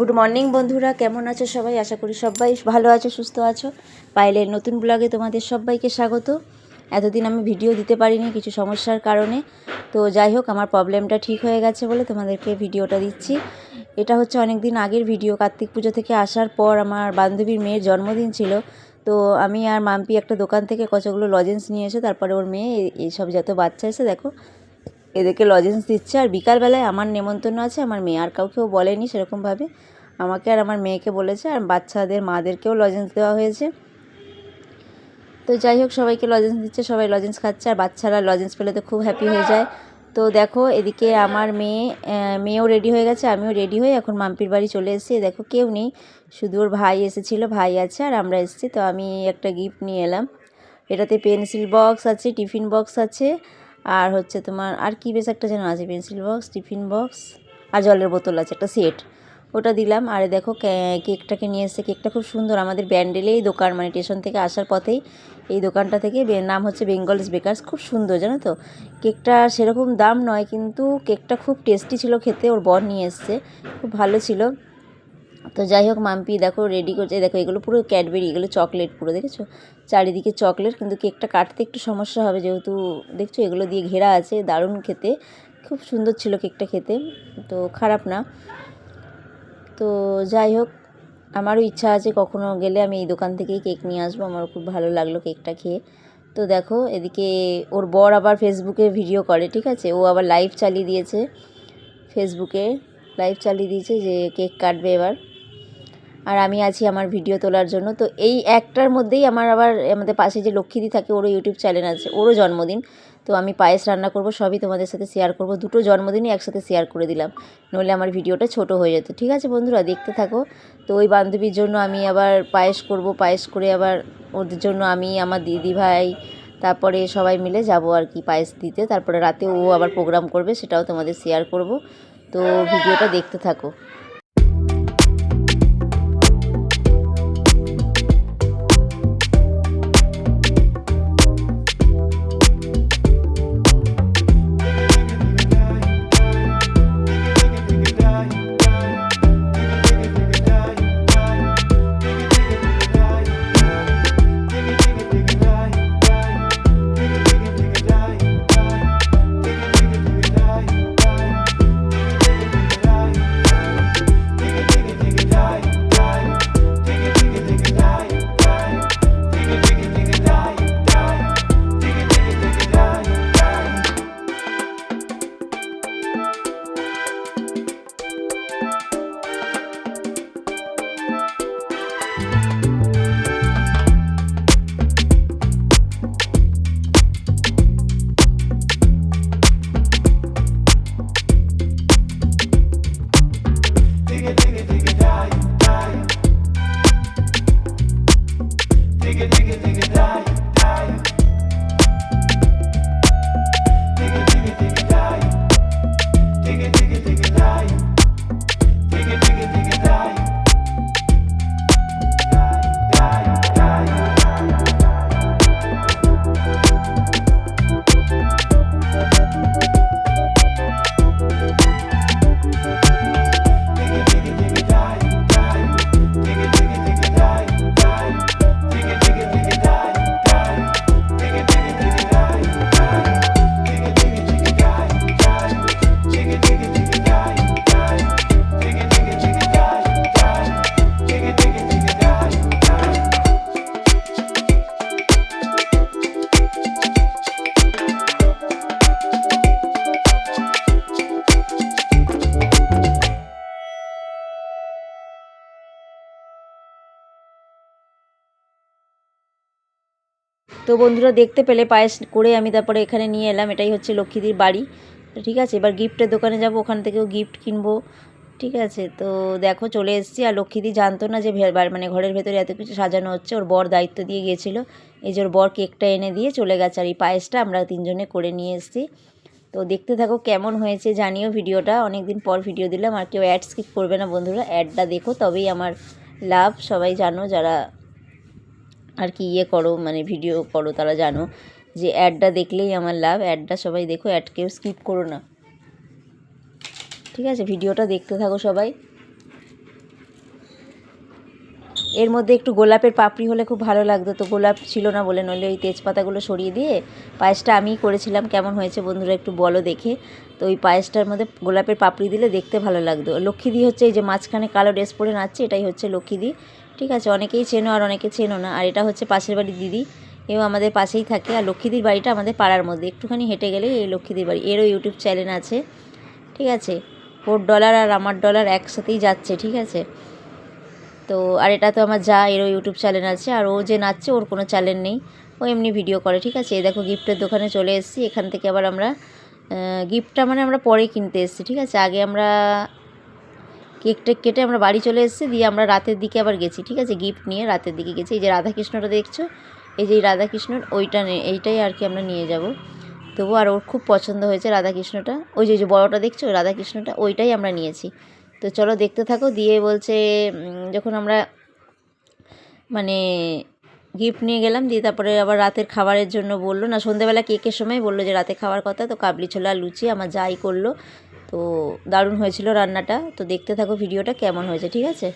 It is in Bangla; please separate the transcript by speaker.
Speaker 1: গুড মর্নিং বন্ধুরা, কেমন আছো সবাই? আশা করি সবাই ভালো আছো, সুস্থ আছো। পায়েলের নতুন ব্লগে তোমাদের সবাইকে স্বাগত। এতদিন আমি ভিডিও দিতে পারিনি কিছু সমস্যার কারণে, তো যাই হোক আমার প্রবলেমটা ঠিক হয়ে গেছে বলে তোমাদেরকে ভিডিওটা দিচ্ছি। এটা হচ্ছে অনেক দিন আগের ভিডিও। কার্তিক পুজো থেকে আসার পর আমার বান্ধবীর মেয়ের জন্মদিন ছিল, তো আমি আর মাম্পি একটা দোকান থেকে কতগুলো লজেন্স নিয়ে এসে তারপরে ওর মেয়ে এইসব যত বাচ্চা এসে দেখো এদেরকে লজেন্স দিচ্ছে। আর বিকালবেলায় আমার নেমন্তন্ন আছে, আমার মেয়ে আর কাউকেও বলেনি সেরকমভাবে, আমাকে আর আমার মেয়েকে বলেছে, আর বাচ্চাদের মাদেরকেও লজেন্স দেওয়া হয়েছে। তো যাই হোক সবাইকে লজেন্স দিচ্ছে, সবাই লজেন্স খাচ্ছে, আর বাচ্চারা লজেন্স পেলে তো খুব হ্যাপি হয়ে যায়। তো দেখো এদিকে আমার মেয়েও রেডি হয়ে গেছে, আমিও রেডি হয়ে এখন মাম্পির বাড়ি চলে এসেছি। দেখো কেউ নেই, শুধু ওর ভাই এসেছিলো, ভাই আছে আর আমরা এসেছি। তো আমি একটা গিফট নিয়ে এলাম, এটাতে পেন্সিল বক্স আছে, টিফিন বক্স আছে, আর হচ্ছে তোমার আর কি বেশ একটা যেন আছে, পেন্সিল বক্স, টিফিন বক্স আর জলের বোতল আছে একটা সেট, ওটা দিলাম। আর দেখো কেকটাকে নিয়ে এসেছে, কেকটা খুব সুন্দর। আমাদের ব্যান্ডেলেই দোকান, মানে স্টেশন থেকে আসার পথেই এই দোকানটা থেকে, নাম হচ্ছে বেঙ্গলস বেকার্স। খুব সুন্দর জানো তো, কেকটা সেরকম দাম নয় কিন্তু কেকটা খুব টেস্টি ছিল খেতে। ওর বর নিয়ে এসছে, খুব ভালো ছিল। তো যাই হোক মাম্পি দেখো রেডি করছে। দেখো এগুলো পুরো ক্যাডবেরি, এগুলো চকলেট পুরো, দেখেছো চারিদিকে চকলেট, কিন্তু কেকটা কাটতে একটু সমস্যা হবে যেহেতু দেখছো এগুলো দিয়ে ঘেরা আছে। দারুণ খেতে, খুব সুন্দর ছিল কেকটা খেতে, তো খারাপ না। তো যাই হোক আমারও ইচ্ছা আছে কখনো গেলে আমি এই দোকান থেকেই কেক নিয়ে আসবো, আমারও খুব ভালো লাগলো কেকটা খেয়ে। তো দেখো এদিকে ওর বর আবার ফেসবুকে ভিডিও করে, ঠিক আছে, ও আবার লাইভ চালিয়ে দিয়েছে, ফেসবুকে লাইভ চালিয়ে দিয়েছে যে কেক কাটবে এবার, আর আমি আছি আমার ভিডিও তোলার জন্য। তো এই একটার মধ্যেই আমাদের পাশে যে লক্ষ্মীদি থাকে, ওরও ইউটিউব চ্যানেল আছে, ওরও জন্মদিন। তো আমি পায়েস রান্না করব, সবই তোমাদের সাথে শেয়ার করব। দুটো জন্মদিনই একসাথে শেয়ার করে দিলাম, নইলে আমার ভিডিওটা ছোট হয়ে যেত। ঠিক আছে বন্ধুরা, দেখতে থাকো। তো ওই বান্ধবীর জন্য আমি আবার পায়েস করব, পায়েস করে আবার ওদের জন্য আমি, আমার দিদি ভাই, তারপরে সবাই মিলে যাব আর কি পায়েস দিতে। তারপরে রাতে ও আবার প্রোগ্রাম করবে, সেটাও তোমাদের শেয়ার করব। তো ভিডিওটা দেখতে থাকো। তো বন্ধুরা দেখতে পেলে পায়েস করে আমি তারপরে এখানে নিয়ে এলাম, এটাই হচ্ছে লক্ষ্মীদির বাড়ি। ঠিক আছে, এবার গিফটের দোকানে যাব, ওখান থেকেও গিফট কিনবো। ঠিক আছে, তো দেখো চলে এসেছি। আর লক্ষ্মীদি জানতো না যে মানে ঘরের ভেতরে এত কিছু সাজানো হচ্ছে, ওর বর দায়িত্ব দিয়ে গিয়েছিলো। এই যে ওর বর কেকটা এনে দিয়ে চলে গেছে, আর এই পায়েসটা আমরা তিনজনে করে নিয়ে এসেছি। তো দেখতে থাকো কেমন হয়েছে জানিও। ভিডিওটা অনেক দিন পর ভিডিও দিলাম, আর কেউ অ্যাড স্কিপ করবে না বন্ধুরা, অ্যাডটা দেখো তবেই আমার লাভ। সবাই জানো যারা আর কি করো, মানে ভিডিও করো, তারা জানো যে অ্যাডটা দেখলেই আমার লাভ। অ্যাডটা সবাই দেখো, অ্যাড কেউ স্কিপ করো না। ঠিক আছে, ভিডিওটা দেখতে থাকো সবাই। এর মধ্যে একটু গোলাপের পাপড়ি হলে খুব ভালো লাগতো, তো গোলাপ ছিল না বলে, নইলে ওই তেজপাতাগুলো সরিয়ে দিয়ে পায়েসটা আমিই করেছিলাম। কেমন হয়েছে বন্ধুরা একটু বলো দেখে। তো ওই পায়েসটার মধ্যে গোলাপের পাপড়ি দিলে দেখতে ভালো লাগতো। লক্ষ্মীদি হচ্ছে এই যে মাঝখানে কালো ড্রেস পরে নাচছে, এটাই হচ্ছে লক্ষ্মীদি। ঠিক আছে, অনেকেই চেনো আর অনেকে চেনো না। আর এটা হচ্ছে পাশের বাড়ির দিদি, এও আমাদের পাশেই থাকে। আর লক্ষ্মীদির বাড়িটা আমাদের পাড়ার মধ্যে, একটুখানি হেঁটে গেলেই এই লক্ষ্মীদির বাড়ি। এরও ইউটিউব চ্যানেল আছে। ঠিক আছে, ওর ডলার আর আমার ডলার একসাথেই যাচ্ছে। ঠিক আছে, তো আর এটা তো আমার যা, এরও ইউটিউব চ্যানেল আছে। আর ও যে নাচছে ওর কোনো চ্যানেল নেই, ও এমনি ভিডিও করে। ঠিক আছে, এই দেখো গিফটের দোকানে চলে এসেছি। এখান থেকে আবার আমরা গিফটটা মানে আমরা পরে কিনতে এসেছি। ঠিক আছে, আগে আমরা কেকটা কেটে আমরা বাড়ি চলে এসেছি, দিয়ে আমরা রাতের দিকে আবার গেছি। ঠিক আছে, গিফট নিয়ে রাতের দিকে গেছি। এই যে রাধাকৃষ্ণটা দেখছো, এই যে রাধাকৃষ্ণর ওইটা এইটাই আর কি আমরা নিয়ে যাব। তবু আর ওর খুব পছন্দ হয়েছে রাধাকৃষ্ণটা। ওই যে বড়টা দেখছো রাধাকৃষ্ণটা, ওইটাই আমরা নিয়েছি। তো চলো দেখতে থাকো। দিয়ে বলছে যখন আমরা মানে গিফট নিয়ে গেলাম, দিয়ে তারপরে আবার রাতের খাবারের জন্য বললো, না সন্ধ্যেবেলা কেকের সময় বললো যে রাতে খাওয়ার কথা। তো কাবলি ছোলা লুচি আমার যাই করলো, তো দারুণ হয়েছিল রান্নাটা। তো দেখতে থাকো ভিডিওটা কেমন হয়েছে। ঠিক আছে।